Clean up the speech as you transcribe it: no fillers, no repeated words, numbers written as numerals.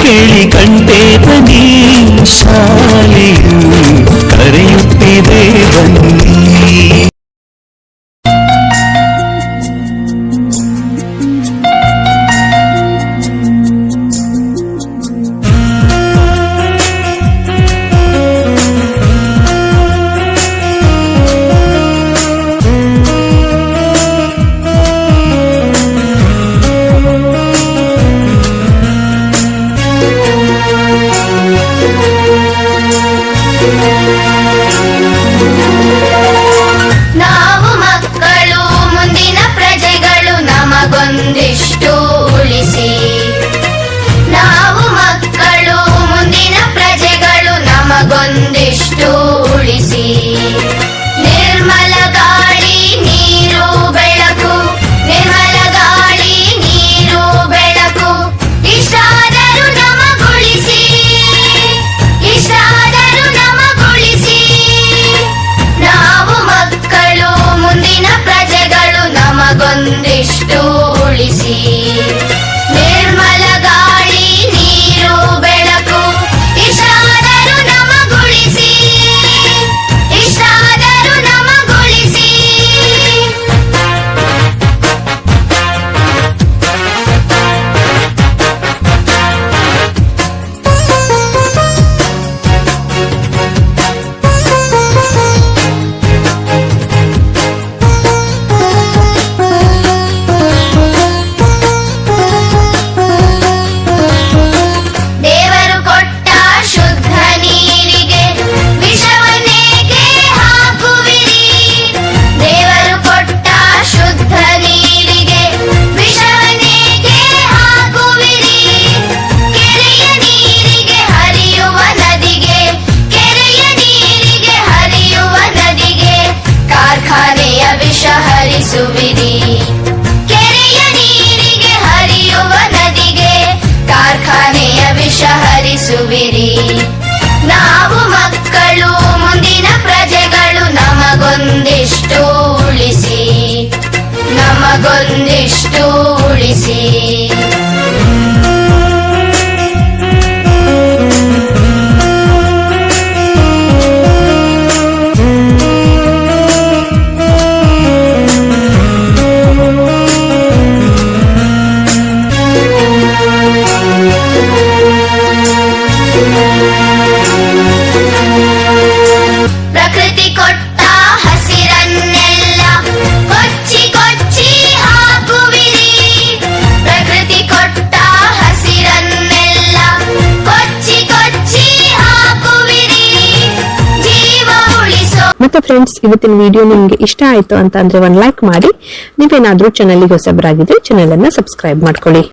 ಕೇಳಿ ಕಂಠೆ ಬನ್ನಿ ಶಾಲೆಯು ಕರೆಯುತ್ತಿದೆ ಬನ್ನಿ. ನಾವು ಮಕ್ಕಳು ಮುಂದಿನ ಪ್ರಜೆಗಳು ನಮಗೊಂದಿಷ್ಟು ಉಳಿಸಿ. ನಾವು ಮಕ್ಕಳು ಮುಂದಿನ ಪ್ರಜೆಗಳು ನಮಗೊಂದಿಷ್ಟು ಉಳಿಸಿ. ನಿರ್ಮಲ ಗಾಳಿ ನೀರು ಬೆಳಕು, ನಿರ್ಮಲ ಗಾಳಿ ನೀರು ಬೆಳಕು ಇಷ್ಟಾದರೂ ನಮಗುಳಿಸಿ, ಇಷ್ಟಾದರೂ ನಮಗುಳಿಸಿ. ನಾವು ಮಕ್ಕಳು ಮುಂದಿನ ಪ್ರಜೆಗಳು ನಮಗೊಂದಿಷ್ಟು ಉಳಿಸಿ. ನಿರ್ಮಲ ಗಾಳಿ ನೀರು ಬೆಳಕು ಇಷ್ಟಾದರೂ ನಮಗುಳಿಸಿ, ಇಷ್ಟಾದರೂ ನಮಗುಳಿಸಿ. ದೇವರು ಕೊಟ್ಟ ಶುದ್ಧ ನೀರಿಗೆ ವಿಷವನ್ನೇಕೆ ಹಾಕುವಿರಿ? ದೇವರು ಕೊಟ್ಟ ಶುದ್ಧ ನೀರಿಗೆ ವಿಷವನ್ನೇಕೆ ಹಾಕುವಿರಿ? ಕೆರೆಯ ನೀರಿಗೆ ಹರಿಯುವ ನದಿಗೆ, ಕೆರೆಯ ನೀರಿಗೆ ಹರಿಯುವ ನದಿಗೆ ಕಾರ್ಖಾನೆಯ ವಿಷ ಹರಿಸುವಿರಿ. ಕೆರೆಯ ನೀರಿಗೆ ಹರಿಯುವ ನದಿಗೆ ಕಾರ್ಖಾನೆಯ ವಿಷ ಹರಿಸುವಿರಿ. ನಾವು ಮಕ್ಕಳು ಮುಂದಿನ ಪ್ರಜೆಗಳು ನಮಗೊಂದಿಷ್ಟು ಉಳಿಸಿ, ನಮಗೊಂದಿಷ್ಟು ಉಳಿಸಿ. ಪ್ರಕೃತಿ ಕೊಟ್ಟ ಹಸಿರನ್ನೆಲ್ಲ ಕೊಚ್ಚಿ ಕೊಚ್ಚಿ ಹಾಕುವಿರಿ. ಪ್ರಕೃತಿ ಕೊಟ್ಟ ಹಸಿರನ್ನೆಲ್ಲ ಕೊಚ್ಚಿ ಕೊಚ್ಚಿ ಹಾಕುವಿರಿ. ಜೀವ ಉಳಿಸೋ. ಮತ್ತೆ ಫ್ರೆಂಡ್ಸ್, ಇವತ್ತಿನ ವಿಡಿಯೋ ನಿಮ್ಗೆ ಇಷ್ಟ ಆಯ್ತು ಅಂತ ಅಂದ್ರೆ ಒಂದು ಲೈಕ್ ಮಾಡಿ. ನೀವೇನಾದ್ರೂ ಚಾನೆಲ್ಗೆ ಹೊಸಬರಾಗಿದ್ರೆ ಚಾನೆಲ್ ಅನ್ನ ಸಬ್ಸ್ಕ್ರೈಬ್ ಮಾಡ್ಕೊಳ್ಳಿ.